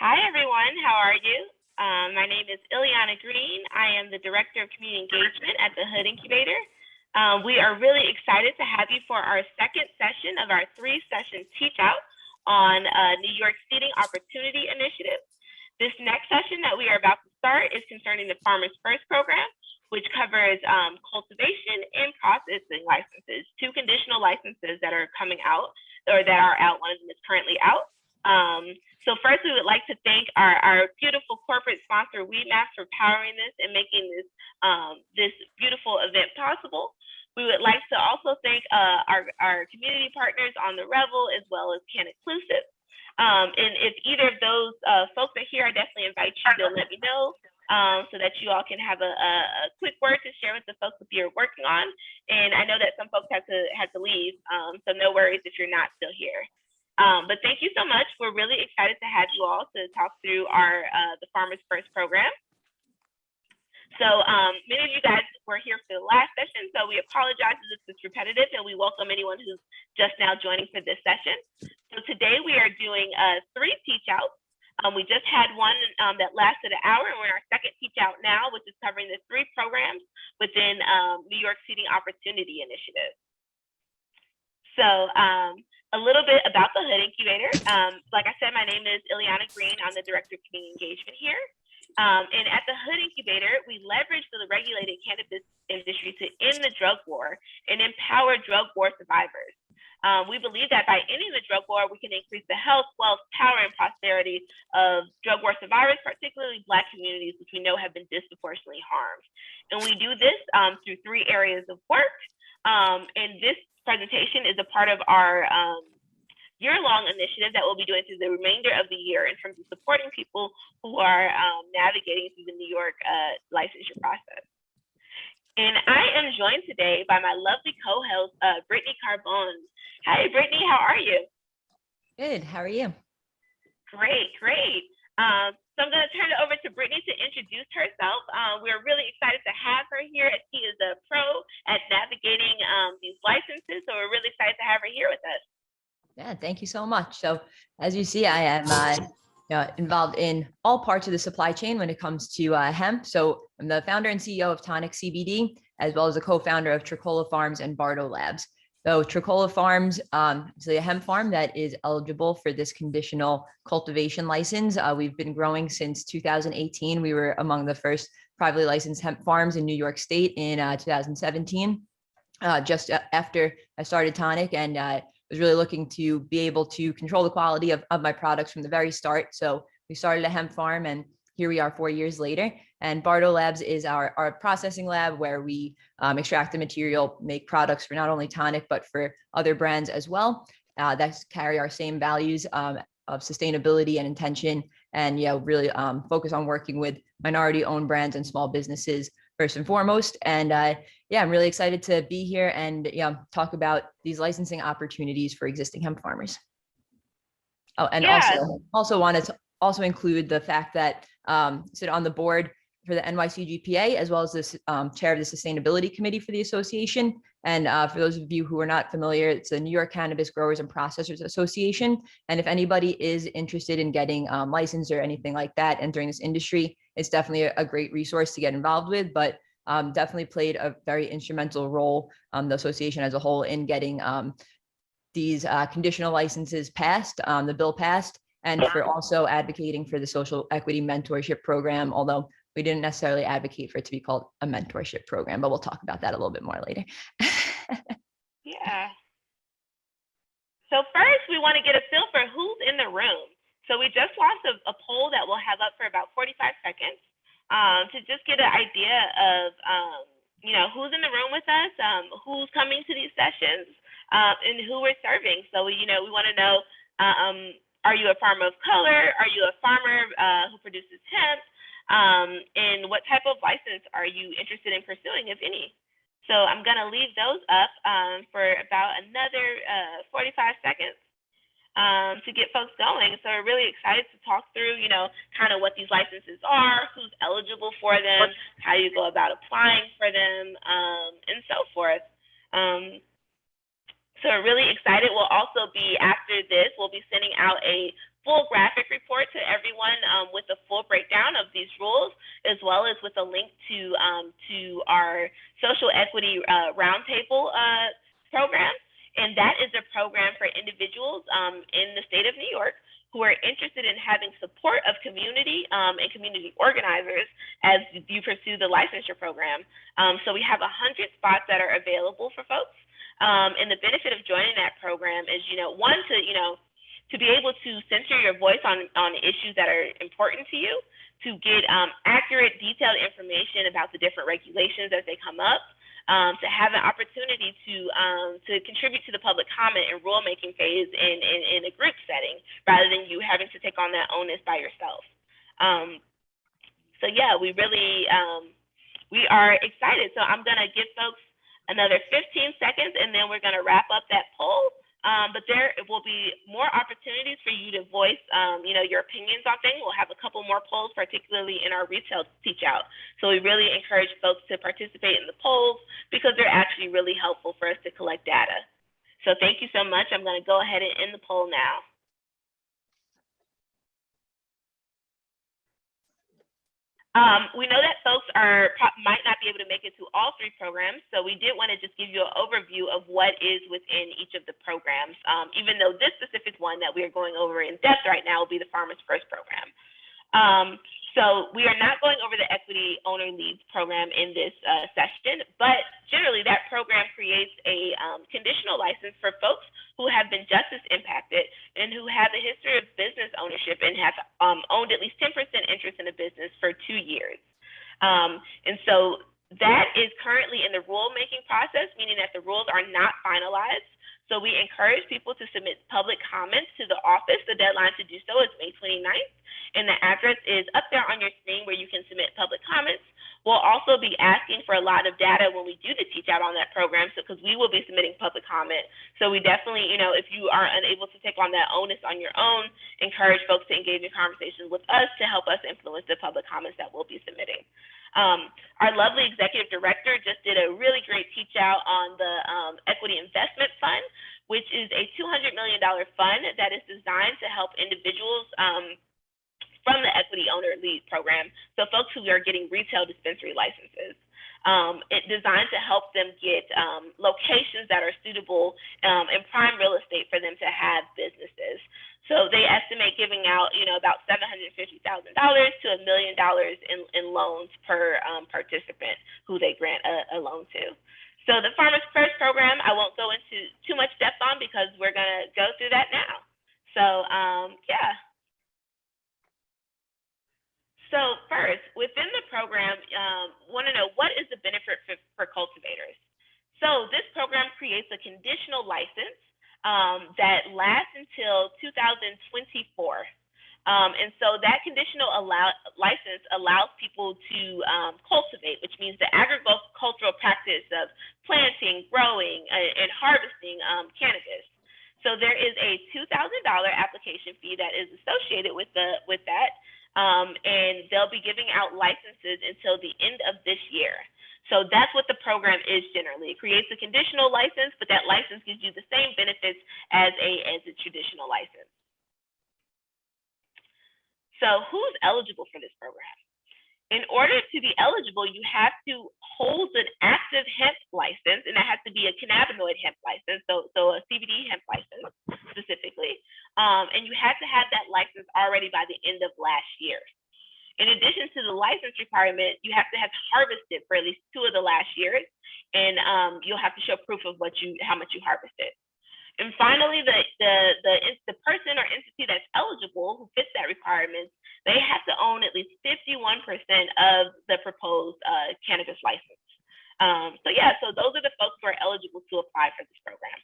Hi, everyone. How are you? My name is Ileana Green. I am the Director of Community Engagement at the Hood Incubator. We are really excited to have you for our second session of our three-session teach-out on New York Seeding Opportunity Initiative. This next session that we are about to start is concerning the Farmers First program, which covers cultivation and processing licenses, two conditional licenses that are coming out, or that are out. One of them is currently out. So first, we would like to thank our beautiful corporate sponsor, WeedMaps, for powering this and making this beautiful event possible. We would like to also thank our community partners on the Revel, as well as Can Inclusive. And if either of those folks are here, I definitely invite you to let me know so that you all can have a quick word to share with the folks that you're working on. And I know that some folks had to leave, so no worries if you're not still here. But thank you so much. We're really excited to have you all to talk through the Farmers First program. So many of you guys were here for the last session, so we apologize if this is repetitive, and we welcome anyone who's just now joining for this session. So today we are doing 3 teach-outs. We just had one that lasted an hour, and we're in our second teach-out now, which is covering the 3 programs within New York Seeding Opportunity Initiative. So a little bit about the Hood Incubator. Like I said, my name is Ileana Green. I'm the Director of Community Engagement here. And at the Hood Incubator, we leverage the regulated cannabis industry to end the drug war and empower drug war survivors. We believe that by ending the drug war, we can increase the health, wealth, power, and prosperity of drug war survivors, particularly Black communities, which we know have been disproportionately harmed. And we do this through 3 areas of work. And this presentation is a part of our year-long initiative that we'll be doing through the remainder of the year in terms of supporting people who are navigating through the New York licensure process. And I am joined today by my lovely co-host, Brittany Carbone. Hi, Brittany, how are you? Good, how are you? Great, great. So I'm going to turn it over to Brittany to introduce herself. We're really excited to have her here, as she is a pro at navigating these licenses. So we're really excited to have her here with us. Yeah, thank you so much. So as you see, I am involved in all parts of the supply chain when it comes to hemp. So I'm the founder and CEO of Tonic CBD, as well as the co-founder of Tricola Farms and Bardo Labs. So Tricola Farms is a hemp farm that is eligible for this conditional cultivation license. We've been growing since 2018. We were among the first privately licensed hemp farms in New York State in 2017, just after I started Tonic, and was really looking to be able to control the quality of my products from the very start. So we started a hemp farm, and here we are 4 years later. And Bardo Labs is our processing lab where we extract the material, make products for not only Tonic, but for other brands as well that carry our same values of sustainability and intention, and really focus on working with minority-owned brands and small businesses first and foremost. And I'm really excited to be here and talk about these licensing opportunities for existing hemp farmers. Oh, and also wanted to also include the fact that sit on the board for the NYCGPA, as well as this chair of the sustainability committee for the association. And for those of you who are not familiar, it's the New York Cannabis Growers and Processors Association. And if anybody is interested in getting licensed or anything like that entering this industry, it's definitely a great resource to get involved with, but definitely played a very instrumental role, the association as a whole, in getting these conditional licenses passed, the bill passed, and for also advocating for the social equity mentorship program, although we didn't necessarily advocate for it to be called a mentorship program, but we'll talk about that a little bit more later. Yeah. So first, we want to get a feel for who's in the room. So we just launched a poll that we'll have up for about 45 seconds to just get an idea of, who's in the room with us, who's coming to these sessions, and who we're serving. So we want to know, are you a farmer of color? Are you a farmer who produces hemp? And what type of license are you interested in pursuing, if any? So I'm going to leave those up for about another 45 seconds to get folks going. So we're really excited to talk through, kind of what these licenses are, who's eligible for them, how you go about applying for them, and so forth. So we're really excited. We'll also be, after this, we'll be sending out a full graphic report to everyone with a full breakdown of these rules, as well as with a link to our social equity roundtable program. And that is a program for individuals in the state of New York who are interested in having support of community and community organizers as you pursue the licensure program. So we have 100 spots that are available for folks. And the benefit of joining that program is, one, to be able to center your voice on issues that are important to you, to get accurate, detailed information about the different regulations as they come up, to have an opportunity to contribute to the public comment and rulemaking phase in a group setting, rather than you having to take on that onus by yourself. So yeah, we really, we are excited. So I'm gonna give folks another 15 seconds, and then we're gonna wrap up that poll. But there will be more opportunities for you to voice, your opinions on things. We'll have a couple more polls, particularly in our retail teach out. So we really encourage folks to participate in the polls because they're actually really helpful for us to collect data. So thank you so much. I'm going to go ahead and end the poll now. We know that folks might not be able to make it to all three programs, so we did want to just give you an overview of what is within each of the programs, even though this specific one that we are going over in depth right now will be the Farmers First program. So we are not going over the Equity Owner Leads program in this session, but generally that program creates a conditional license for folks who have been justice impacted and who have a history of business ownership and have owned at least 10% interest in a business for 2 years. And so that is currently in the rulemaking process, meaning that the rules are not finalized. So we encourage people to submit public comments to the office. The deadline to do so is May 29th. And the address is up there on your screen where you can submit public comments. We'll also be asking for a lot of data when we do the teach out on that program, because we will be submitting public comment. So we definitely, if you are unable to take on that onus on your own, encourage folks to engage in conversations with us to help us influence the public comments that we'll be submitting. Our lovely executive director just did a really great teach out on the Equity Investment Fund, which is a $200 million fund that is designed to help individuals from the Equity Owner Lead program, so folks who are getting retail dispensary licenses. It's designed to help them get locations that are suitable in prime real estate for them to have businesses. So they estimate giving out, about $750,000 to $1 million in loans per participant who they grant a loan to. So the Farmers First program, I won't go into too much depth on because we're gonna go through that now. So yeah. So first, within the program, want to know what is the benefit for cultivators. So this program creates a conditional license that lasts until 2024. And so that conditional license allows people to cultivate, which means the agricultural practice of planting, growing, and harvesting cannabis. So there is a $2,000 application fee that is associated with that. And they'll be giving out licenses until the end of this year. So that's what the program is generally. It creates a conditional license, but that license gives you the same benefits as a traditional license. So who's eligible for this program? In order to be eligible, you have to hold an active hemp license, and that has to be a cannabinoid hemp license, so a CBD hemp license specifically. And you have to have that license already by the end of last year. In addition to the license requirement, you have to have harvested for at least 2 of the last years, and you'll have to show proof of how much you harvested. And finally, the person or entity that's eligible, who fits that requirement, they have to own at least 51% of the proposed cannabis license. So those are the folks who are eligible to apply for this program.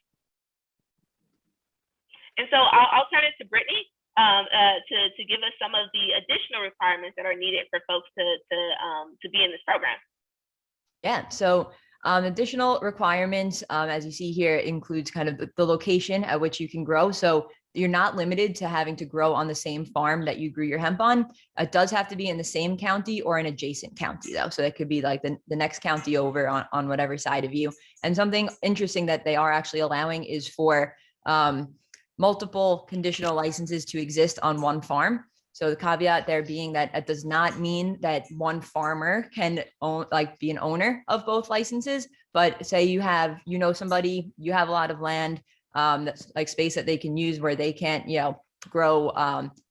And so I'll turn it to Brittany to give us some of the additional requirements that are needed for folks to be in this program. Yeah, so additional requirements, as you see here, includes kind of the location at which you can grow. So you're not limited to having to grow on the same farm that you grew your hemp on. It does have to be in the same county or an adjacent county, though. So that could be like the next county over on whatever side of you. And something interesting that they are actually allowing is for multiple conditional licenses to exist on one farm. So the caveat there being that it does not mean that one farmer can own, like be an owner of both licenses. But say you have, somebody, you have a lot of land, that's like space that they can use where they can't, grow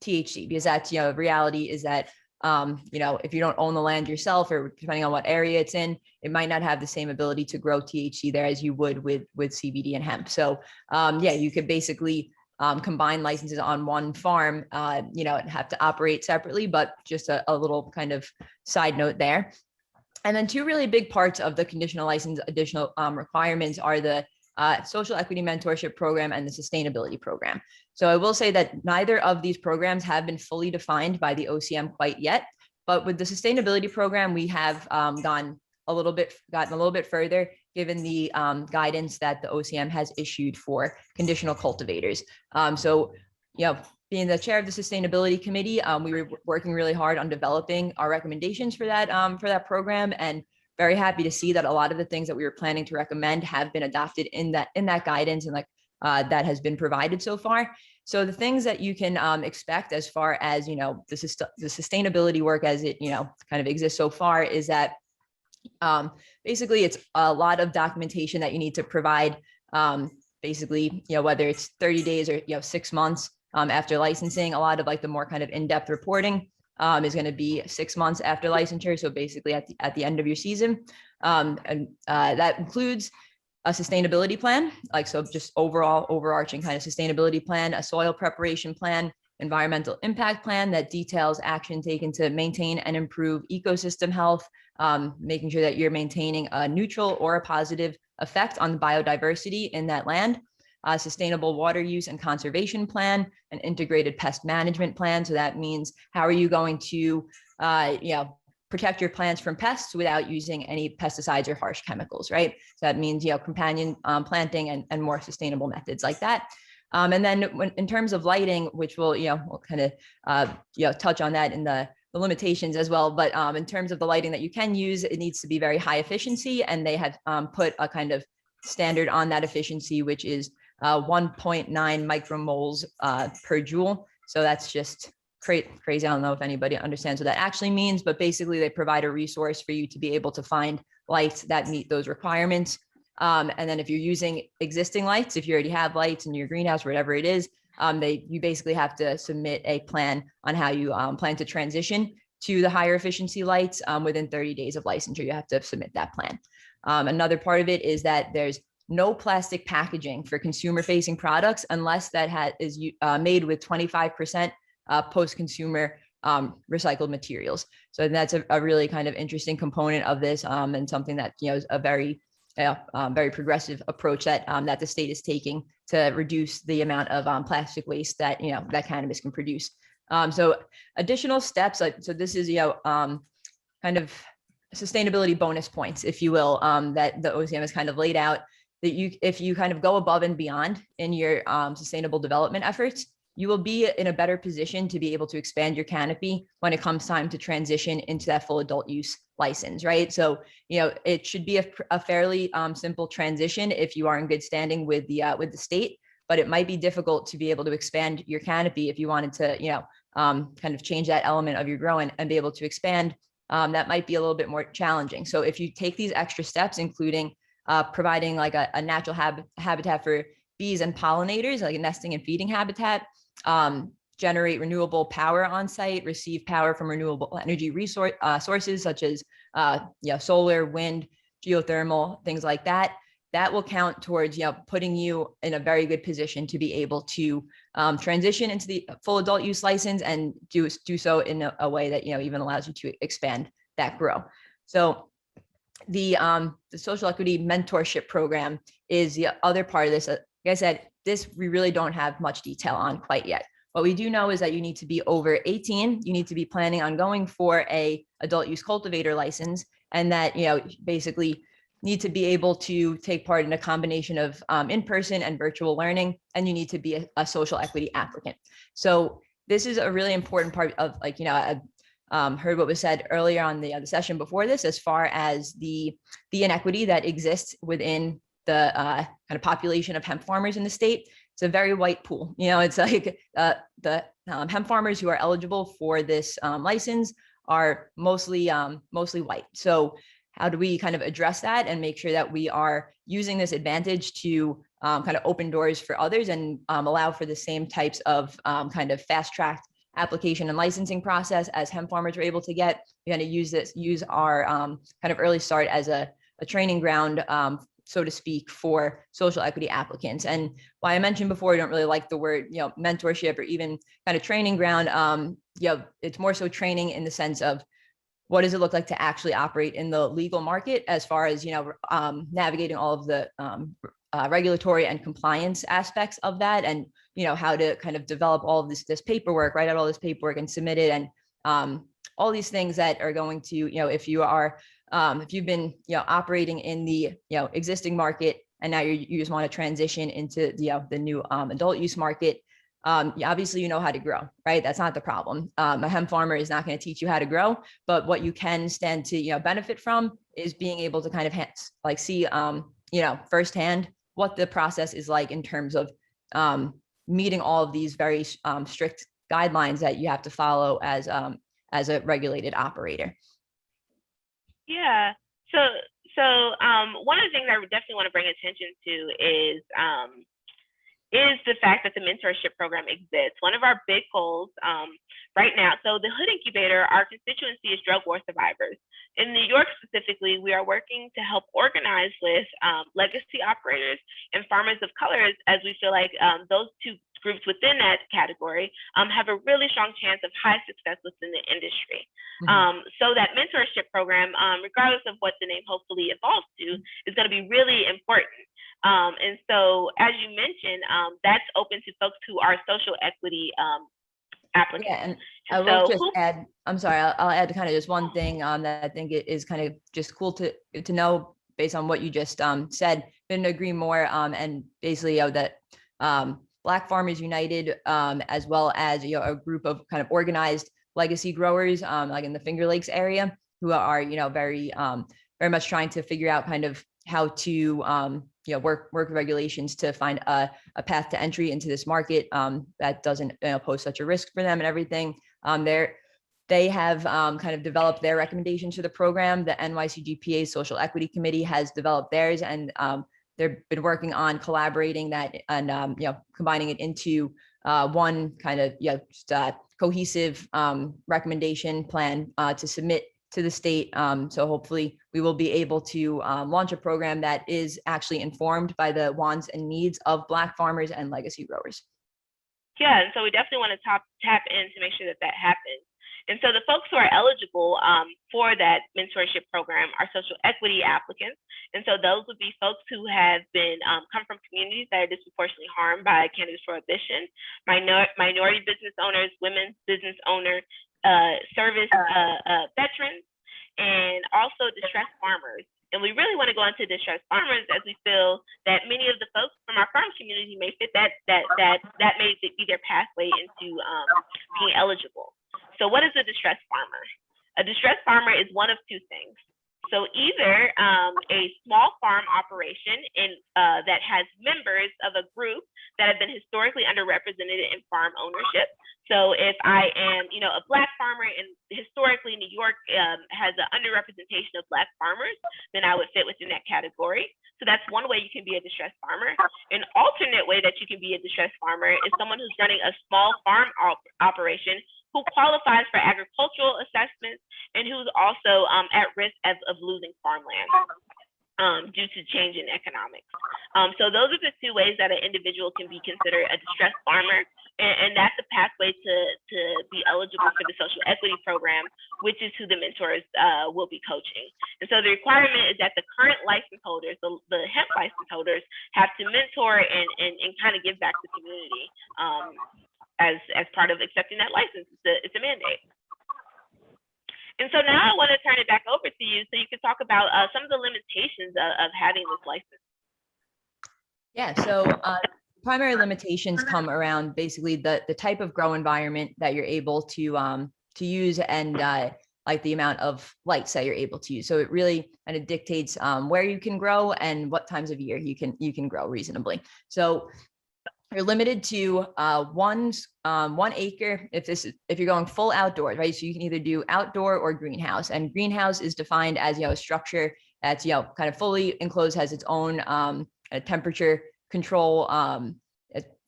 THC, because that's, reality is that, if you don't own the land yourself, or depending on what area it's in, it might not have the same ability to grow THC there as you would with CBD and hemp. So you could basically combine licenses on one farm, and have to operate separately, but just a little kind of side note there. And then two really big parts of the conditional license additional requirements are the social equity mentorship program and the sustainability program. So I will say that neither of these programs have been fully defined by the OCM quite yet, but with the sustainability program, we have gotten a little bit further, given the guidance that the OCM has issued for conditional cultivators. Being the chair of the sustainability committee, we were working really hard on developing our recommendations for that program, and very happy to see that a lot of the things that we were planning to recommend have been adopted in that guidance, and that has been provided so far. So the things that you can expect as far as the sustainability work as it kind of exists so far is that basically it's a lot of documentation that you need to provide, basically whether it's 30 days or 6 months after licensing. A lot of the more kind of in-depth reporting is going to be 6 months after licensure, so basically at the end of your season, and that includes a sustainability plan, so just overarching kind of sustainability plan, a soil preparation plan, environmental impact plan that details action taken to maintain and improve ecosystem health, making sure that you're maintaining a neutral or a positive effect on the biodiversity in that land, a sustainable water use and conservation plan, an integrated pest management plan. So that means how are you going to protect your plants from pests without using any pesticides or harsh chemicals, right? So that means companion planting and more sustainable methods like that. And then in terms of lighting, which we'll kind of touch on that in the limitations as well. But in terms of the lighting that you can use, it needs to be very high efficiency, and they have put a kind of standard on that efficiency, which is 1.9 micromoles per joule. So that's just crazy. I don't know if anybody understands what that actually means, but basically they provide a resource for you to be able to find lights that meet those requirements. And then if you're using existing lights, if you already have lights in your greenhouse, whatever it is, you basically have to submit a plan on how you plan to transition to the higher efficiency lights within 30 days of licensure. You have to submit that plan. Another part of it is that there's no plastic packaging for consumer-facing products unless that is made with 25% post-consumer recycled materials. So that's a really kind of interesting component of this, and something that is a very progressive approach that the state is taking to reduce the amount of plastic waste that that cannabis can produce. So additional steps, so this is kind of sustainability bonus points, if you will, that the OCM has kind of laid out, that if you kind of go above and beyond in your sustainable development efforts, you will be in a better position to be able to expand your canopy when it comes time to transition into that full adult use license, right? So, it should be a fairly simple transition if you are in good standing with the state, but it might be difficult to be able to expand your canopy if you wanted to, kind of change that element of your growing and be able to expand. That might be a little bit more challenging. So if you take these extra steps, including providing like a natural habitat for bees and pollinators, like a nesting and feeding habitat, generate renewable power on site, receive power from renewable energy sources such as solar, wind, geothermal, things like that. That will count towards putting you in a very good position to be able to transition into the full adult use license, and do so in a way that even allows you to expand that grow. So the social equity mentorship program is the other part of this. Like I said, this we really don't have much detail on quite yet. What we do know is that you need to be over 18. You need to be planning on going for a adult use cultivator license, and that basically need to be able to take part in a combination of in-person and virtual learning, and you need to be a social equity applicant. So this is a really important part of I heard what was said earlier on the session before this, as far as the inequity that exists within the kind of population of hemp farmers in the state. it's a very white pool. It's like the hemp farmers who are eligible for this license are mostly white. So how do we kind of address that and make sure that we are using this advantage to kind of open doors for others and allow for the same types of kind of fast-tracked application and licensing process as hemp farmers are able to get? We're going to use our kind of early start as a training ground, so to speak, for social equity applicants. And why I mentioned before, I don't really like the word, mentorship or even kind of training ground. It's more so training in the sense of what does it look like to actually operate in the legal market as far as, navigating all of the regulatory and compliance aspects of that, and, how to kind of develop all of this paperwork, write out all this paperwork and submit it. And all these things that are going to, if you've been, operating in the, existing market, and now you just want to transition into the new adult use market, obviously you know how to grow, right? That's not the problem. A hemp farmer is not going to teach you how to grow, but what you can stand to, benefit from is being able to kind of see, firsthand what the process is like in terms of meeting all of these very strict guidelines that you have to follow as a regulated operator. Yeah. So one of the things I definitely want to bring attention to is the fact that the mentorship program exists. One of our big goals right now, so the Hood Incubator, our constituency is drug war survivors. In New York specifically, we are working to help organize with legacy operators and farmers of color, as we feel like those two groups within that category have a really strong chance of high success within the industry. So that mentorship program, regardless of what the name hopefully evolves to, is going to be really important. And so, as you mentioned, that's open to folks who are social equity applicants. Yeah, and I will just add, I'm sorry, I'll add kind of just one thing that I think it is kind of just cool to know based on what you just said. Couldn't agree more. And basically, that Black Farmers United, as well as a group of kind of organized legacy growers, like in the Finger Lakes area, who are very much trying to figure out kind of how to work regulations to find a path to entry into this market that doesn't pose such a risk for them and everything. They have kind of developed their recommendations for the program. The NYCGPA Social Equity Committee has developed theirs, and they've been working on collaborating that and combining it into one kind of just cohesive recommendation plan to submit to the state. So hopefully we will be able to launch a program that is actually informed by the wants and needs of Black farmers and legacy growers. Yeah, and so we definitely want to tap in to make sure that happens. And so the folks who are eligible for that mentorship program are social equity applicants. And so those would be folks who have been come from communities that are disproportionately harmed by cannabis prohibition, minority business owners, women's business owners, service veterans, and also distressed farmers. And we really want to go into distressed farmers, as we feel that many of the folks from our farm community may fit that may be their pathway into being eligible. So what is a distressed farmer? A distressed farmer is one of two things. So either a small farm operation that has members of a group that have been historically underrepresented in farm ownership. So if I am, a Black farmer, and historically New York has an underrepresentation of Black farmers, then I would fit within that category. So that's one way you can be a distressed farmer. An alternate way that you can be a distressed farmer is someone who's running a small farm operation who qualifies for agricultural assessments and who's also at risk of losing farmland due to change in economics. So those are the two ways that an individual can be considered a distressed farmer, and that's a pathway to be eligible for the social equity program, which is who the mentors will be coaching. And so the requirement is that the current license holders, the hemp license holders, have to mentor and kind of give back to the community as part of accepting that license. It's a mandate. And so now I want to turn it back over to you so you can talk about some of the limitations of having this license. Yeah, so primary limitations come around basically the type of grow environment that you're able to use, and like the amount of lights that you're able to use. So it really kind of dictates where you can grow and what times of year you can grow reasonably. So you're limited to one acre if you're going full outdoors, right? So you can either do outdoor or greenhouse, and greenhouse is defined as a structure that's kind of fully enclosed, has its own temperature control,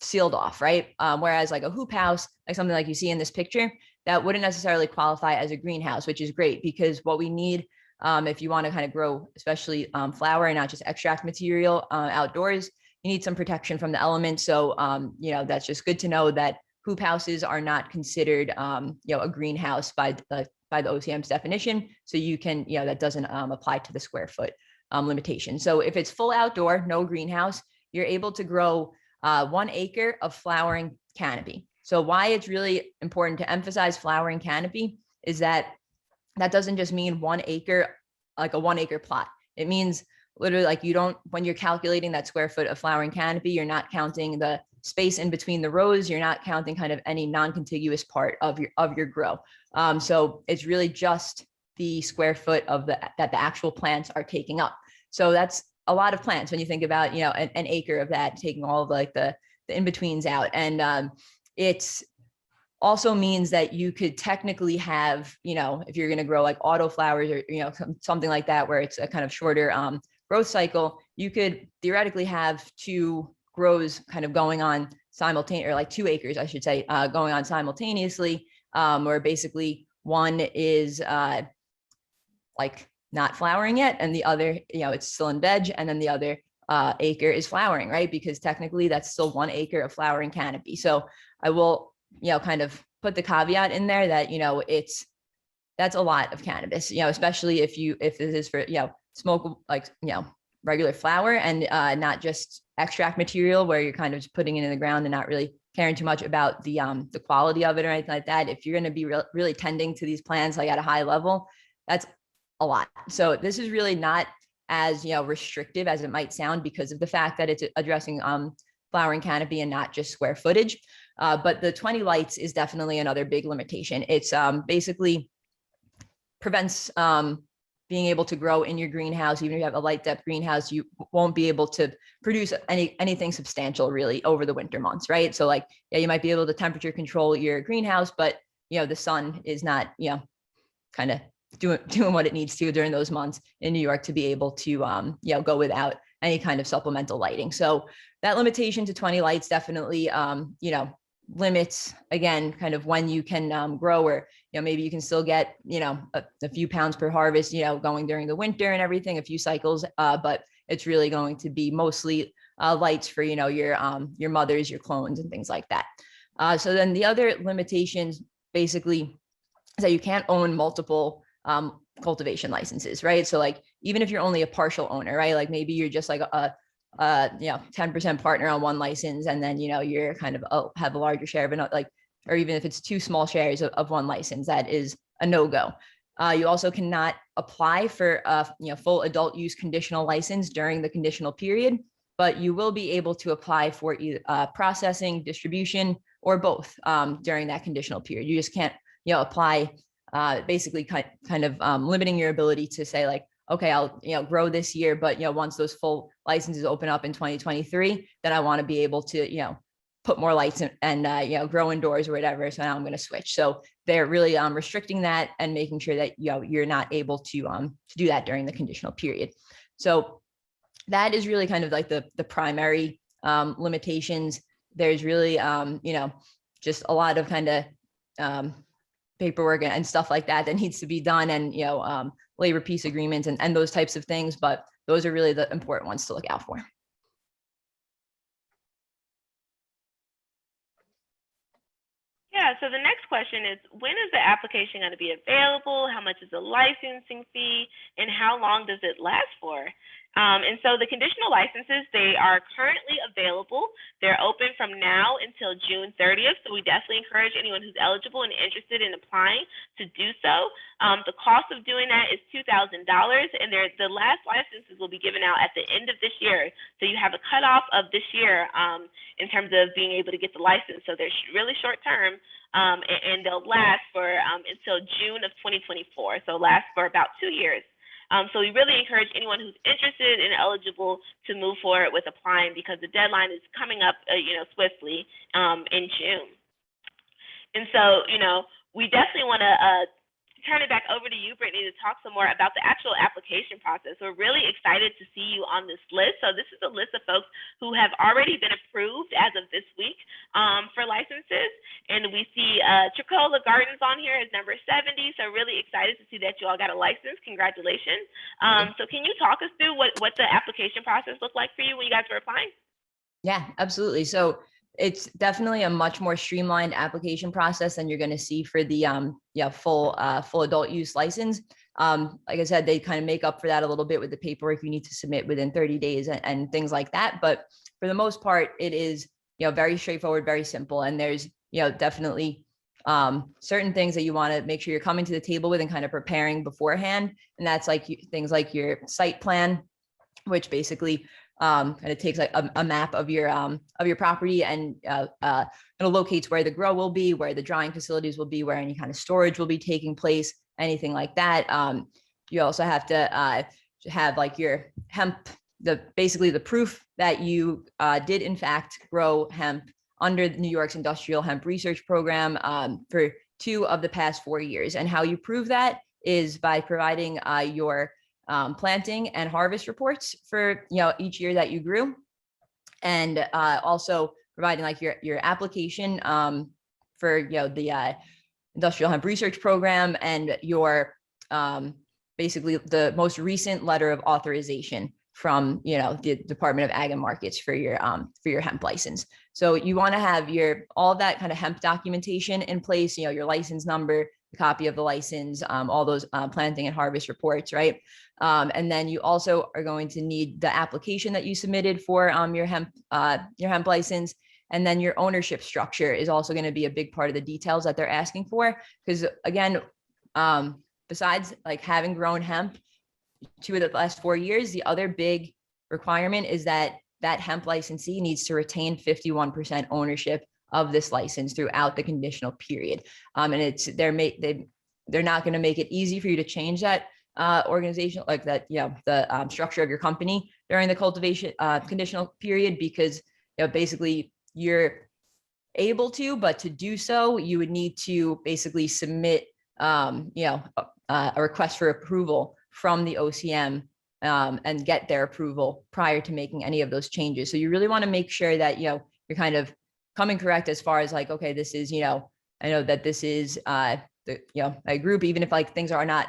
sealed off, right? Whereas like a hoop house, like something like you see in this picture, that wouldn't necessarily qualify as a greenhouse, which is great because what we need if you want to kind of grow, especially flower and not just extract material outdoors, you need some protection from the elements. So, that's just good to know that hoop houses are not considered, a greenhouse by the OCM's definition. So you can, that doesn't apply to the square foot limitation. So if it's full outdoor, no greenhouse, you're able to grow 1 acre of flowering canopy. So why it's really important to emphasize flowering canopy is that doesn't just mean 1 acre, like a 1 acre plot. It means literally like when you're calculating that square foot of flowering canopy, you're not counting the space in between the rows. You're not counting kind of any non-contiguous part of your grow. So it's really just the square foot of that the actual plants are taking up. So that's a lot of plants when you think about, an acre of that, taking all of like the in-betweens out. And it's also means that you could technically have, if you're going to grow like auto flowers or, something like that, where it's a kind of shorter growth cycle, you could theoretically have 2 grows kind of going on simultaneously, or like 2 acres, I should say, going on simultaneously, where basically one is like not flowering yet, and the other, it's still in veg, and then the other acre is flowering, right? Because technically that's still 1 acre of flowering canopy. So I will, kind of put the caveat in there that, that's a lot of cannabis, especially if this is for, smoke, like, regular flower and not just extract material where you're kind of just putting it in the ground and not really caring too much about the quality of it or anything like that. If you're going to be really tending to these plants, like at a high level, that's a lot. So this is really not as, restrictive as it might sound because of the fact that it's addressing flowering canopy and not just square footage. But the 20 lights is definitely another big limitation. It's basically prevents being able to grow in your greenhouse. Even if you have a light depth greenhouse, you won't be able to produce anything substantial really over the winter months, right? So like, you might be able to temperature control your greenhouse, but the sun is not, kind of doing what it needs to during those months in New York to be able to, go without any kind of supplemental lighting. So that limitation to 20 lights definitely, limits, again, kind of when you can grow, or maybe you can still get a few pounds per harvest going during the winter and everything, a few cycles, but it's really going to be mostly lights for your mothers, your clones, and things like that. So then the other limitations basically is that you can't own multiple cultivation licenses, right? So like, even if you're only a partial owner, right, like maybe you're just like a 10% partner on one license, and then you're kind of have a larger share of it, like, or even if it's 2 small shares of one license, that is a no-go. You also cannot apply for a full adult use conditional license during the conditional period, but you will be able to apply for either processing, distribution, or both during that conditional period. You just can't apply, basically kind of limiting your ability to say like, okay, I'll grow this year, but once those full licenses open up in 2023, then I want to be able to put more lights in, and grow indoors or whatever. So now I'm going to switch. So they're really restricting that and making sure that you're not able to do that during the conditional period. So that is really kind of like the primary limitations. There's really just a lot of kind of paperwork and stuff like that needs to be done, and labor peace agreements and those types of things, but those are really the important ones to look out for. Yeah, so the next question is, when is the application going to be available? How much is the licensing fee? And how long does it last for? And so the conditional licenses, they are currently available. They're open from now until June 30th. So we definitely encourage anyone who's eligible and interested in applying to do so. The cost of doing that is $2,000, and the last licenses will be given out at the end of this year. So you have a cutoff of this year in terms of being able to get the license. So they're really short term, and they'll last for until June of 2024. So last for about 2 years. So we really encourage anyone who's interested and eligible to move forward with applying, because the deadline is coming up, swiftly in June. And so, we definitely want to turn it back over to you, Brittany, to talk some more about the actual application process. We're really excited to see you on this list. So this is a list of folks who have already been approved as of this week for licenses. And we see Tricola Gardens on here as number 70. So really excited to see that you all got a license. Congratulations. So can you talk us through what the application process looked like for you when you guys were applying? Yeah, absolutely. So it's definitely a much more streamlined application process than you're going to see for the full adult use license. Like I said, they kind of make up for that a little bit with the paperwork you need to submit within 30 days and things like that. But for the most part, it is very straightforward, very simple. And there's definitely certain things that you want to make sure you're coming to the table with and kind of preparing beforehand. And that's like things like your site plan, which basically kind of takes like a map of your property and it locates where the grow will be, where the drying facilities will be, where any kind of storage will be taking place, anything like that. You also have to have like your hemp, basically the proof that you did in fact grow hemp under New York's Industrial Hemp Research Program for 2 of the past 4 years. And how you prove that is by providing your planting and harvest reports for each year that you grew, and also providing like your application for the Industrial Hemp Research Program and your basically the most recent letter of authorization from the Department of Ag and Markets for your hemp license. So you want to have all that kind of hemp documentation in place, your license number, the copy of the license, all those planting and harvest reports, right? And then you also are going to need the application that you submitted for your hemp license. And then your ownership structure is also going to be a big part of the details that they're asking for. Because again, besides like having grown hemp 2 of the last 4 years, the other big requirement is that hemp licensee needs to retain 51% ownership of this license throughout the conditional period. And they're not going to make it easy for you to change that organization, like that, the structure of your company during the cultivation conditional period, because basically you're able to, but to do so, you would need to basically submit a request for approval from the OCM and get their approval prior to making any of those changes. So you really want to make sure that you're kind of coming correct as far as like, okay, this is I know that this is a group, even if like things are not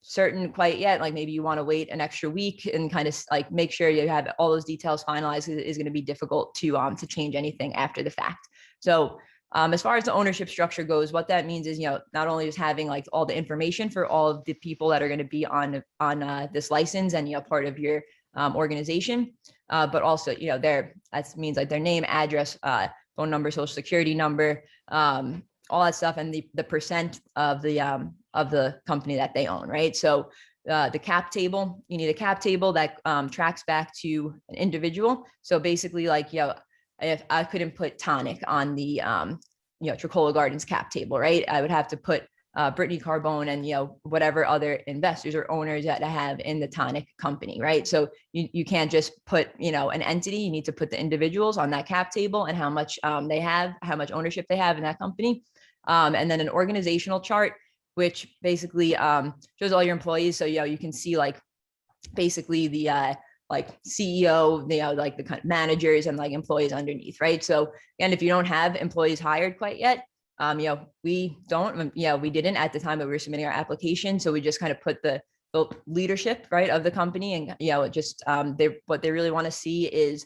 certain quite yet, like maybe you want to wait an extra week and kind of like make sure you have all those details finalized. It is going to be difficult to change anything after the fact. So as far as the ownership structure goes, what that means is, not only just having like all the information for all of the people that are going to be on this license and, part of your organization, but also, that means like their name, address, phone number, social security number, all that stuff, and the percent of the company that they own, right? So the cap table, you need a cap table that tracks back to an individual. So basically, like, if I couldn't put Tonic on the Tricola Gardens cap table, right? I would have to put Brittany Carbone and whatever other investors or owners that I have in the Tonic company, right? So you can't just put an entity. You need to put the individuals on that cap table and how much they have, how much ownership they have in that company, and then an organizational chart, which basically shows all your employees. So you can see like basically the like CEO, like the kind of managers and like employees underneath, right? So again, if you don't have employees hired quite yet, we didn't at the time that we were submitting our application. So we just kind of put the leadership, right, of the company, and just what they really want to see is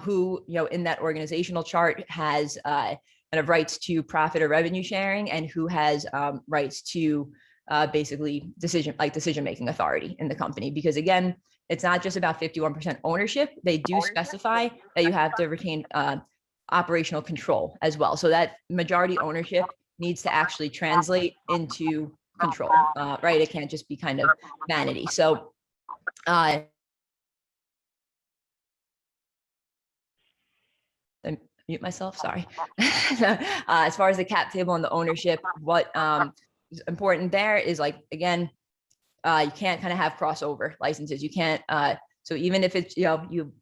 who in that organizational chart has kind of rights to profit or revenue sharing, and who has rights to basically decision-making authority in the company. Because again, it's not just about 51% ownership. They do specify that you have to retain operational control as well. So that majority ownership needs to actually translate into control, right? It can't just be kind of vanity. So mute myself, sorry. As far as the cap table and the ownership, what is important there is, like, again, you can't kind of have crossover licenses. You can't, so even if it's, you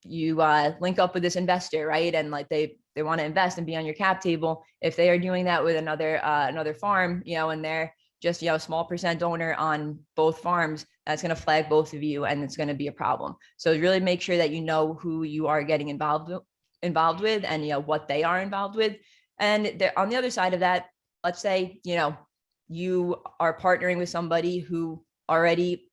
link up with this investor, right? And like they want to invest and be on your cap table. If they are doing that with another farm, and they're just, a small percent owner on both farms, that's going to flag both of you and it's going to be a problem. So really make sure that you know who you are getting involved with and, what they are involved with. And on the other side of that, let's say, you are partnering with somebody who already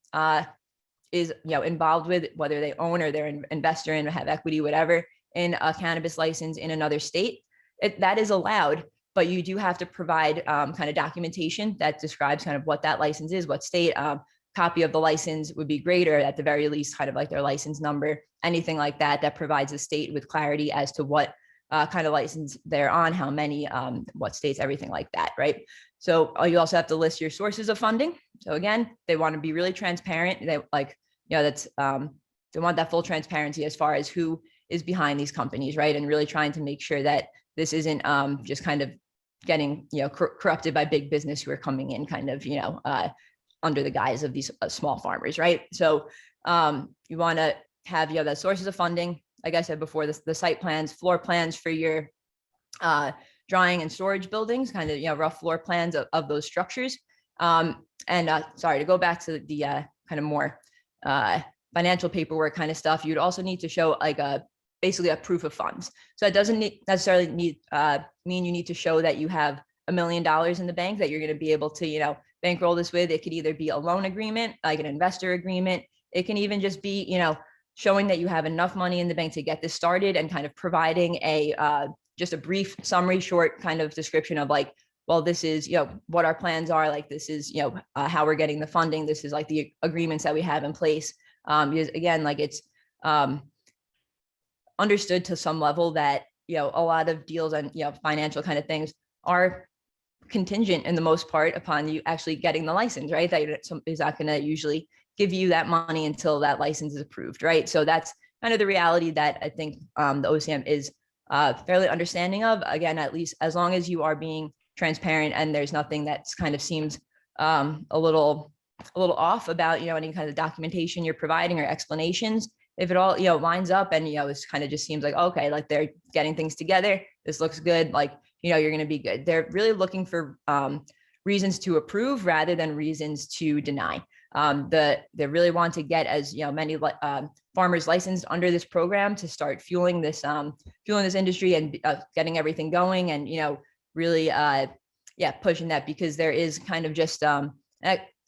is involved with, whether they own or they're an investor in, have equity, whatever, in a cannabis license in another state. That is allowed, but you do have to provide kind of documentation that describes kind of what that license is, what state. Copy of the license would be great, or at the very least kind of like their license number, anything like that provides the state with clarity as to what kind of license they're on, how many, what states, everything like that, right? So you also have to list your sources of funding. So again, they want to be really transparent. They that's they want that full transparency as far as who is behind these companies, right? And really trying to make sure that this isn't just kind of getting corrupted by big business who are coming in kind of under the guise of these small farmers, right? So you want to have the sources of funding. Like I said before, the site plans, floor plans for your drying and storage buildings, kind of rough floor plans of those structures. Sorry, to go back to the kind of more financial paperwork kind of stuff, you'd also need to show like basically a proof of funds. So it doesn't necessarily mean you need to show that you have $1 million in the bank that you're going to be able to bankroll this with. It could either be a loan agreement, like an investor agreement. It can even just be showing that you have enough money in the bank to get this started, and kind of providing a just a brief summary, short kind of description of like, well, this is, what our plans are. Like, this is, how we're getting the funding. This is like the agreements that we have in place. Because again, like it's understood to some level that, a lot of deals and, financial kind of things are contingent in the most part upon you actually getting the license, right? That is not going to usually give you that money until that license is approved, right? So that's kind of the reality that I think the OCM is fairly understanding of. Again, at least as long as you are being transparent and there's nothing that's kind of seems a little off about any kind of documentation you're providing or explanations. If it all lines up and it kind of just seems like, okay, like they're getting things together, this looks good, like you're going to be good. They're really looking for reasons to approve rather than reasons to deny. They really want to get as many farmers licensed under this program to start fueling this industry and getting everything going, and really pushing that, because there is kind of just an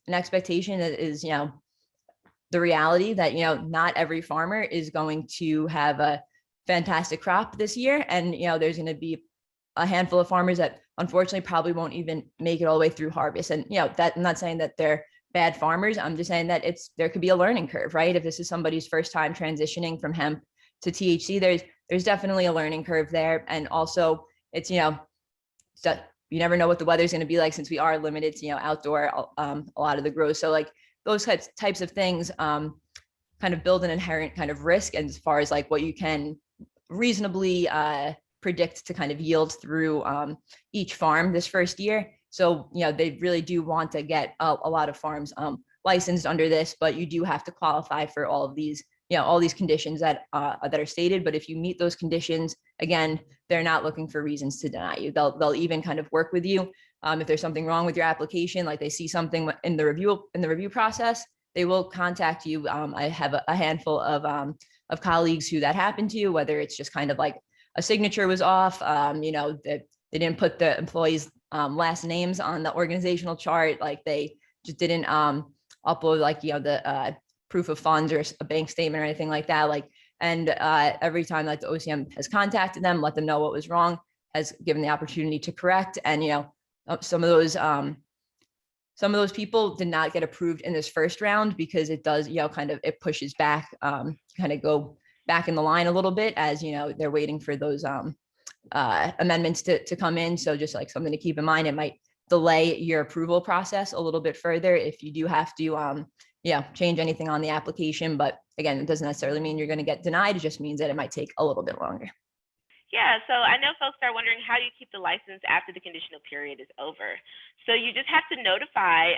expectation that is the reality that not every farmer is going to have a fantastic crop this year, and there's going to be a handful of farmers that unfortunately probably won't even make it all the way through harvest. And that, I'm not saying that they're bad farmers. I'm just saying that there could be a learning curve, right? If this is somebody's first time transitioning from hemp to THC, there's definitely a learning curve there. And also it's, you never know what the weather's going to be like, since we are limited to, outdoor, a lot of the grows. So like those types of things kind of build an inherent kind of risk as far as like what you can reasonably predict to kind of yield through each farm this first year. So, they really do want to get a lot of farms licensed under this, but you do have to qualify for all of these, all these conditions that are stated. But if you meet those conditions, again, they're not looking for reasons to deny you. They'll even kind of work with you. If there's something wrong with your application, like they see something in the review process, they will contact you. I have a handful of colleagues who that happened to, whether it's just kind of like a signature was off, that they didn't put the employees' last names on the organizational chart, like they just didn't upload like the proof of funds or a bank statement or anything like that. Like, and every time like the OCM has contacted them, let them know what was wrong, has given the opportunity to correct, and some of those people did not get approved in this first round, because it does kind of, it pushes back, kind of go back in the line a little bit, as they're waiting for those amendments to come in. So just like something to keep in mind, it might delay your approval process a little bit further if you do have to change anything on the application. But again, it doesn't necessarily mean you're going to get denied. It just means that it might take a little bit longer. Yeah, so I know folks are wondering, how do you keep the license after the conditional period is over? So you just have to notify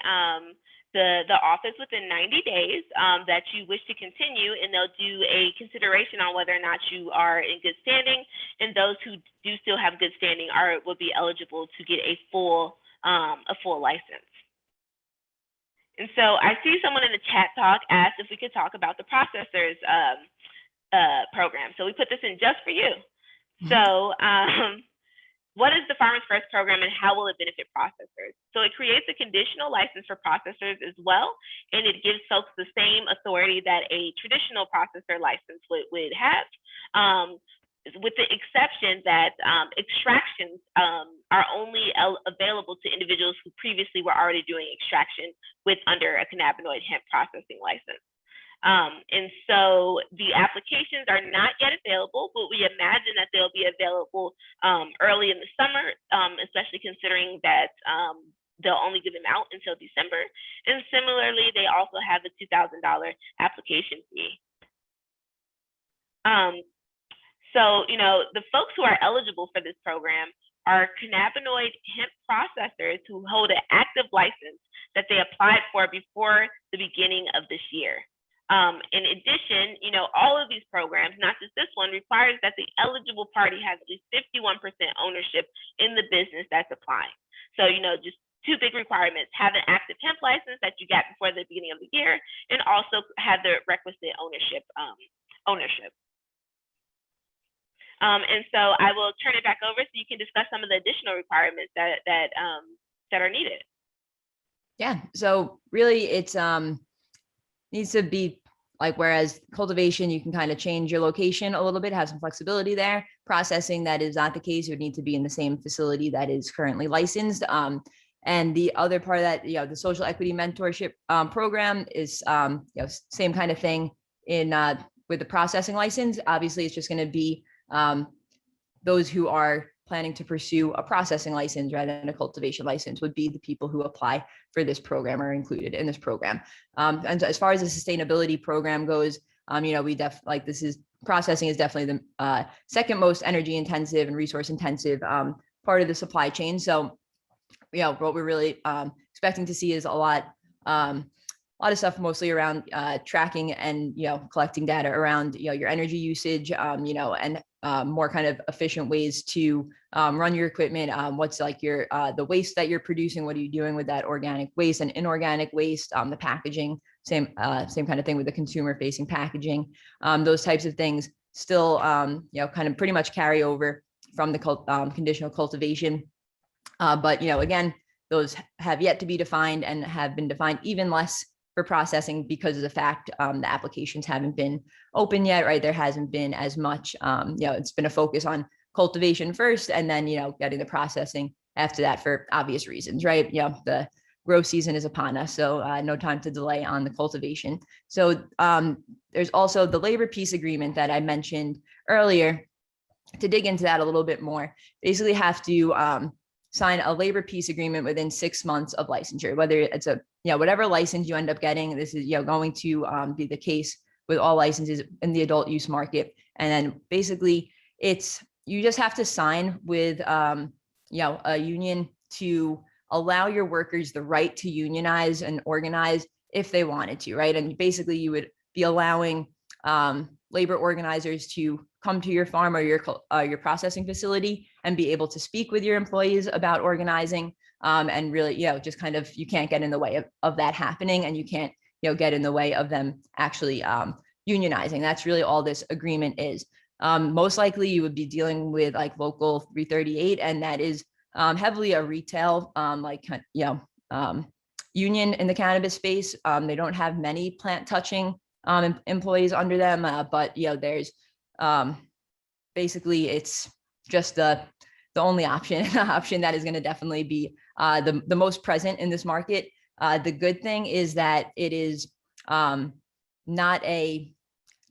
the office within 90 days that you wish to continue, and they'll do a consideration on whether or not you are in good standing. And those who do still have good standing will be eligible to get a full license. And so I see someone in the chat talk asked if we could talk about the processors program. So we put this in just for you. So what is the Farmers First program and how will it benefit processors? So it creates a conditional license for processors as well, and it gives folks the same authority that a traditional processor license would have, with the exception that extractions are only available to individuals who previously were already doing extraction under a cannabinoid hemp processing license. And so the applications are not yet available, but we imagine that they'll be available early in the summer, especially considering that they'll only give them out until December. And similarly, they also have a $2,000 application fee. So, the folks who are eligible for this program are cannabinoid hemp processors who hold an active license that they applied for before the beginning of this year. In addition, all of these programs, not just this one, requires that the eligible party has at least 51% ownership in the business that's applying. So, just two big requirements: have an active hemp license that you got before the beginning of the year, and also have the requisite ownership. And so I will turn it back over so you can discuss some of the additional requirements that are needed. Yeah. So really, it's needs to be like, whereas cultivation, you can kind of change your location a little bit, have some flexibility there. Processing, that is not the case. You would need to be in the same facility that is currently licensed. And the other part of that, the social equity mentorship program is, same kind of thing with the processing license. Obviously, it's just going to be those who are planning to pursue a processing license rather than a cultivation license would be the people who apply for this program or included in this program. And as far as the sustainability program goes, processing is definitely the second most energy intensive and resource intensive part of the supply chain. So, what we're really expecting to see is a lot of stuff, mostly around tracking and collecting data around your energy usage, and more kind of efficient ways to run your equipment. What's like your the waste that you're producing? What are you doing with that organic waste and inorganic waste? The packaging, same kind of thing with the consumer facing packaging. Those types of things still kind of pretty much carry over from the conditional cultivation. But again, those have yet to be defined and have been defined even less for processing because of the fact the applications haven't been open yet, right? There hasn't been as much, it's been a focus on cultivation first and then, getting the processing after that for obvious reasons, right? The grow season is upon us, so no time to delay on the cultivation. So there's also the labor peace agreement that I mentioned earlier. To dig into that a little bit more, basically have to sign a labor peace agreement within 6 months of licensure, whether it's whatever license you end up getting. This is going to be the case with all licenses in the adult use market. And then basically you just have to sign with a union to allow your workers the right to unionize and organize if they wanted to, right? And basically you would be allowing labor organizers to come to your farm or your processing facility and be able to speak with your employees about organizing, and really, just kind of, you can't get in the way of that happening, and you can't, get in the way of them actually unionizing. That's really all this agreement is. Most likely you would be dealing with like local 338, and that is heavily a retail union in the cannabis space. They don't have many plant touching employees under them, but there's basically it's just the only option that is going to definitely be the most present in this market. The good thing is that it is not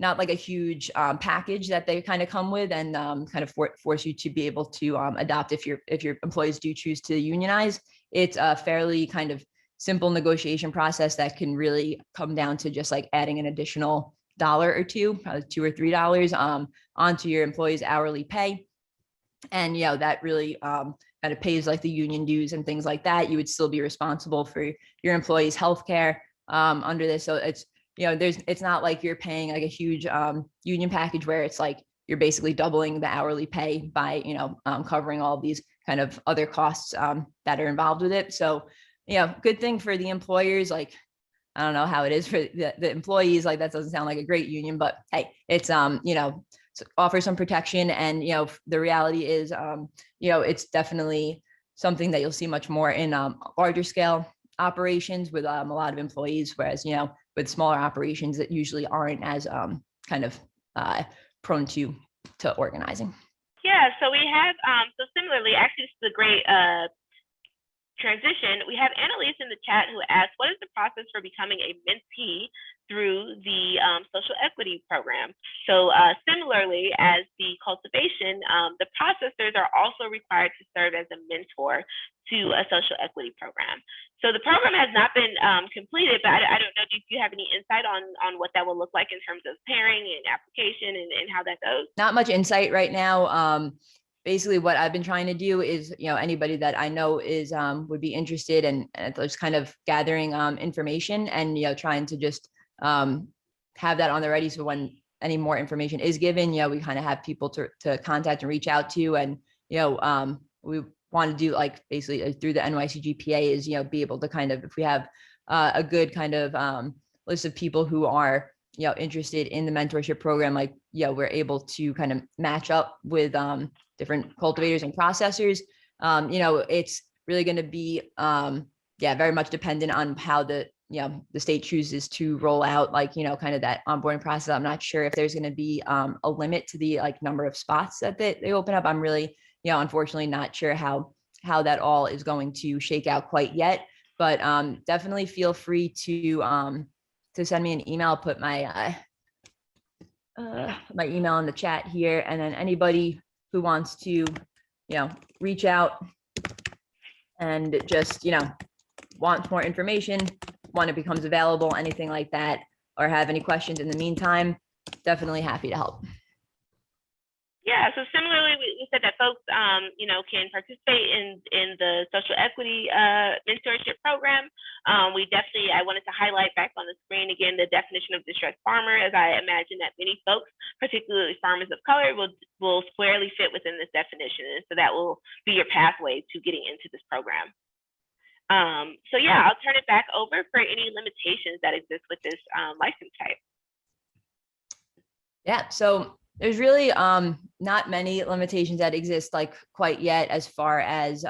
like a huge package that they kind of come with and kind of force you to be able to adopt if your employees do choose to unionize. It's a fairly kind of simple negotiation process that can really come down to just like adding an additional $1 or $2, probably $2 or $3 onto your employees' hourly pay. And that really kind of pays like the union dues and things like that, you would still be responsible for your employees' healthcare under this. So it's, it's not like you're paying like a huge union package where it's like you're basically doubling the hourly pay by, covering all these kind of other costs that are involved with it. So, good thing for the employers. Like, I don't know how it is for the employees. Like, that doesn't sound like a great union, but hey, it's, offer some protection. And, the reality is, it's definitely something that you'll see much more in larger scale operations with a lot of employees, whereas, with smaller operations that usually aren't as kind of prone to organizing. Yeah, so we have, so similarly, actually, this is a great transition. We have Annalise in the chat who asked, what is the process for becoming a mentee through the social equity program? So similarly as the cultivation, the processors are also required to serve as a mentor to a social equity program. So the program has not been completed, but I don't know if you have any insight on what that will look like in terms of pairing and application and how that goes. Not much insight right now. Basically what I've been trying to do is, anybody that I know is would be interested and just kind of gathering information and, trying to just have that on the ready. So when any more information is given, we kind of have people to contact and reach out to. And, we want to do like basically through the NYCGPA is, be able to kind of, if we have a good kind of list of people who are, interested in the mentorship program, like, we're able to kind of match up with different cultivators and processors. It's really going to be, very much dependent on how the state chooses to roll out, like, kind of that onboarding process. I'm not sure if there's going to be a limit to the like number of spots that they open up. I'm really, unfortunately not sure how that all is going to shake out quite yet, but definitely feel free to send me an email. I'll put my my email in the chat here, and then anybody who wants to, reach out and just, wants more information when it becomes available, anything like that, or have any questions in the meantime, definitely happy to help. Yeah, so similarly, we said that folks, can participate in the social equity mentorship program. I wanted to highlight back on the screen again the definition of distressed farmer, as I imagine that many folks, particularly farmers of color, will squarely fit within this definition, and so that will be your pathway to getting into this program. So yeah, I'll turn it back over for any limitations that exist with this license type. Yeah, so there's really not many limitations that exist like quite yet, as far as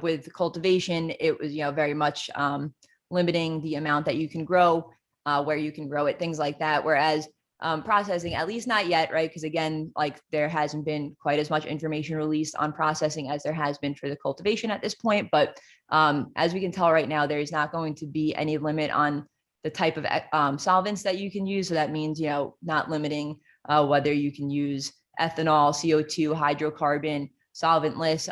with cultivation, it was very much limiting the amount that you can grow, where you can grow it, things like that. Whereas processing, at least not yet, right? Because again, like there hasn't been quite as much information released on processing as there has been for the cultivation at this point. But as we can tell right now, there's not going to be any limit on the type of solvents that you can use. So that means, not limiting whether you can use ethanol, CO2, hydrocarbon, solventless,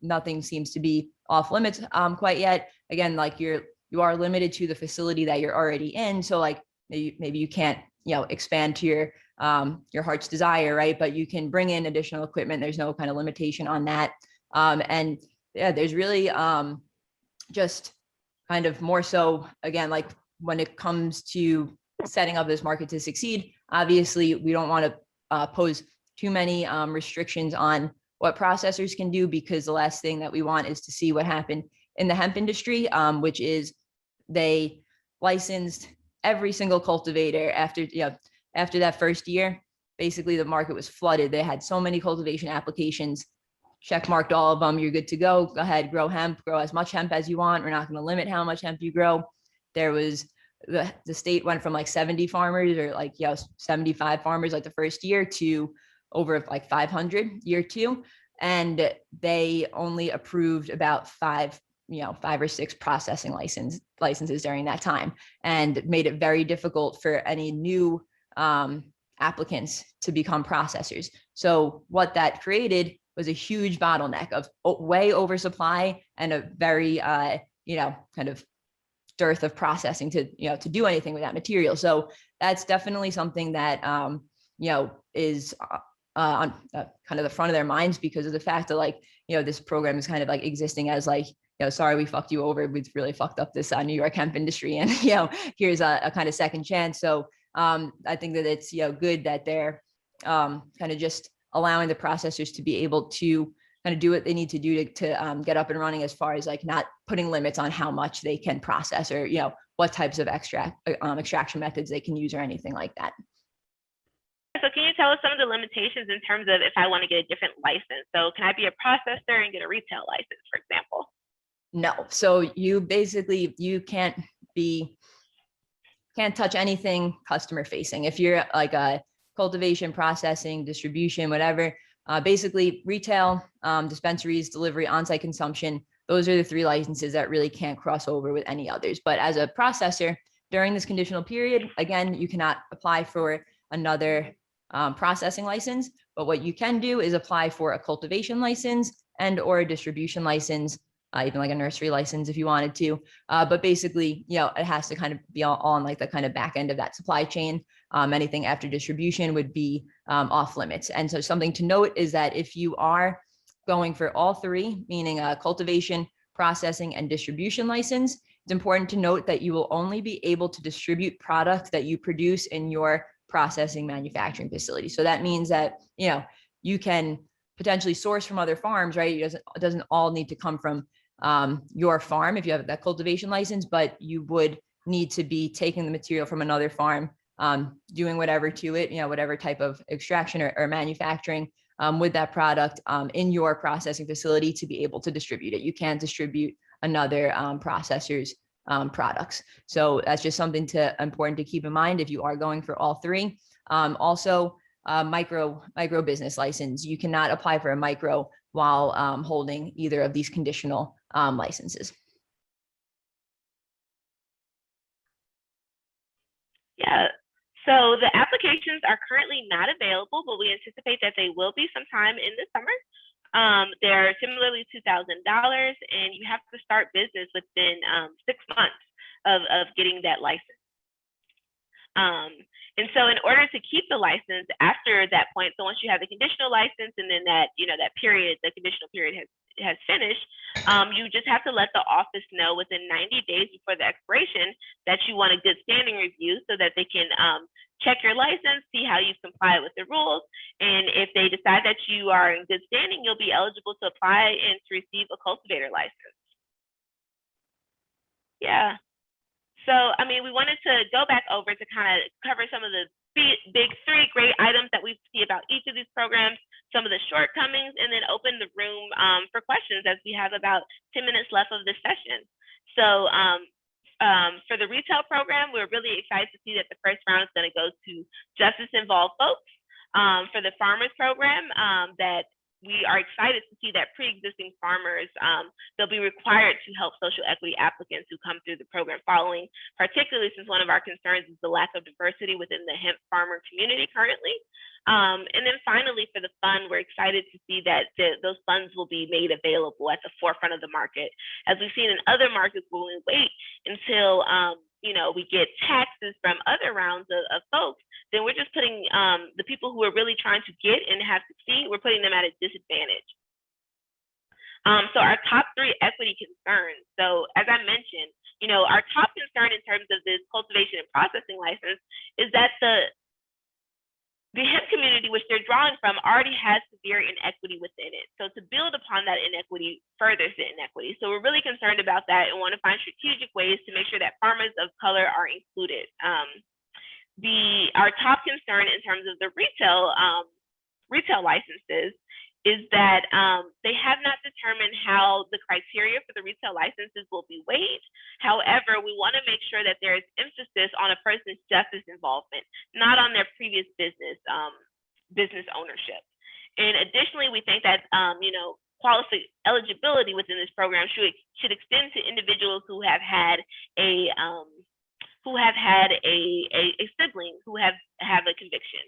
nothing seems to be off limits quite yet. Again, like you are limited to the facility that you're already in. So like maybe you can't, expand to your heart's desire, right? But you can bring in additional equipment. There's no kind of limitation on that. And yeah, there's really just kind of more so, again, like when it comes to setting up this market to succeed, obviously we don't want to pose too many restrictions on what processors can do, because the last thing that we want is to see what happened in the hemp industry, which is they licensed every single cultivator after that first year. Basically the market was flooded. They had so many cultivation applications, check marked all of them. You're good to go. Go ahead, grow hemp, grow as much hemp as you want. We're not going to limit how much hemp you grow. There was the state went from like 70 farmers or 75 farmers like the first year to over like 500 year two. And they only approved about five or six processing licenses during that time, and made it very difficult for any new applicants to become processors. So what that created was a huge bottleneck of way oversupply and a very, kind of dearth of processing to do anything with that material. So that's definitely something that, is on kind of the front of their minds because of the fact that like, this program is kind of like existing as like, sorry, we fucked you over. We've really fucked up this New York hemp industry. And, here's a kind of second chance. So I think that it's, good that they're kind of just allowing the processors to be able to kind of do what they need to do to get up and running, as far as like not putting limits on how much they can process or, what types of extraction methods they can use or anything like that. So can you tell us some of the limitations in terms of if I want to get a different license? So can I be a processor and get a retail license, for example? No. So you basically, you can't touch anything customer facing. If you're like a cultivation, processing, distribution, whatever, basically retail, dispensaries, delivery, on-site consumption, those are the 3 licenses that really can't cross over with any others. But as a processor, during this conditional period, again, you cannot apply for another processing license, but what you can do is apply for a cultivation license and or a distribution license, even like a nursery license if you wanted to. But basically, it has to kind of be on like the kind of back end of that supply chain. Anything after distribution would be off limits. And so something to note is that if you are going for all 3, meaning a cultivation, processing, and distribution license, it's important to note that you will only be able to distribute product that you produce in your processing manufacturing facility. So that means that, you can potentially source from other farms, right? It doesn't all need to come from your farm if you have that cultivation license, but you would need to be taking the material from another farm, doing whatever to it, whatever type of extraction or manufacturing with that product in your processing facility to be able to distribute it. You can't distribute another processor's products. So that's just something important to keep in mind if you are going for all 3. Also, micro business license. You cannot apply for a micro while holding either of these conditional licenses. Yeah. So the applications are currently not available, but we anticipate that they will be sometime in the summer. They're similarly $2,000, and you have to start business within 6 months of getting that license. And so in order to keep the license after that point, so once you have the conditional license and then that, that period, the conditional period has finished, you just have to let the office know within 90 days before the expiration that you want a good standing review so that they can check your license, see how you comply with the rules. And if they decide that you are in good standing, you'll be eligible to apply and to receive a cultivator license. Yeah. So, we wanted to go back over to kind of cover some of the big 3 great items that we see about each of these programs, some of the shortcomings, and then open the room for questions as we have about 10 minutes left of this session. So for the retail program, we're really excited to see that the first round is going to go to justice-involved folks. For the farmers program, that we are excited to see that pre-existing farmers, they'll be required to help social equity applicants who come through the program following, particularly since one of our concerns is the lack of diversity within the hemp farmer community currently. And then finally, for the fund, we're excited to see that those funds will be made available at the forefront of the market. As we've seen in other markets, when we wait until we get taxes from other rounds of folks, then we're just putting the people who are really trying to get and have succeed, we're putting them at a disadvantage. So our top 3 equity concerns. So as I mentioned, our top concern in terms of this cultivation and processing license is that the hemp community, which they're drawing from, already has severe inequity within it. So to build upon that inequity furthers the inequity. So we're really concerned about that and want to find strategic ways to make sure that farmers of color are included. Our top concern in terms of the retail licenses is that they have not determined how the criteria for the retail licenses will be weighed. However, we want to make sure that there is emphasis on a person's justice involvement, not on their previous business ownership. And additionally, we think that eligibility within this program should extend to individuals who have had a sibling who have a conviction.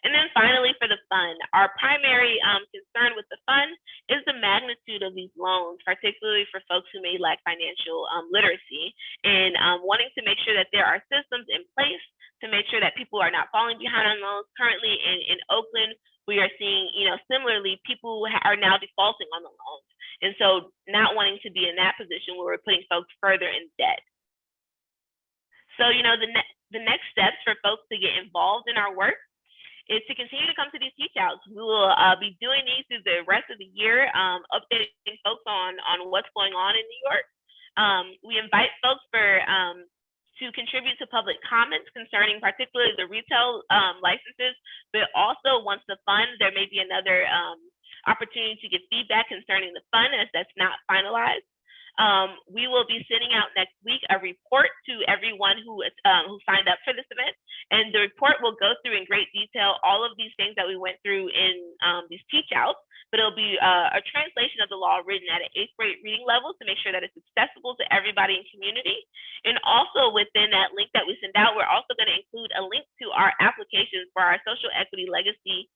And then finally, for the fund, our primary concern with the fund is the magnitude of these loans, particularly for folks who may lack financial literacy, and wanting to make sure that there are systems in place to make sure that people are not falling behind on loans. Currently in Oakland, we are seeing, similarly, people are now defaulting on the loans. And so not wanting to be in that position where we're putting folks further in debt. So, the next steps for folks to get involved in our work is to continue to come to these teach outs. We will be doing these through the rest of the year, updating folks on what's going on in New York. We invite folks to contribute to public comments concerning particularly the retail licenses, but also once the fund, there may be another opportunity to get feedback concerning the fund as that's not finalized. We will be sending out next week a report to everyone who signed up for this event, and the report will go through in great detail all of these things that we went through in these teach outs, but it'll be a translation of the law written at an 8th grade reading level to make sure that it's accessible to everybody in community. And also within that link that we send out, we're also going to include a link to our applications for our social equity legacy,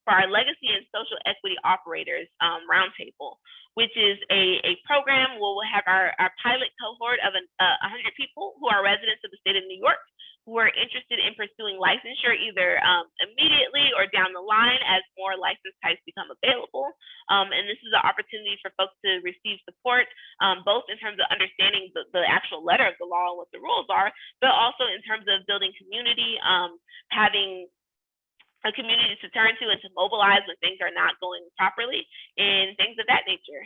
for our legacy and social equity operators roundtable, which is a program where we'll have our pilot cohort of 100 people who are residents of the state of New York who are interested in pursuing licensure either immediately or down the line as more license types become available. And this is an opportunity for folks to receive support, both in terms of understanding the actual letter of the law and what the rules are, but also in terms of building community, having a community to turn to and to mobilize when things are not going properly and things of that nature.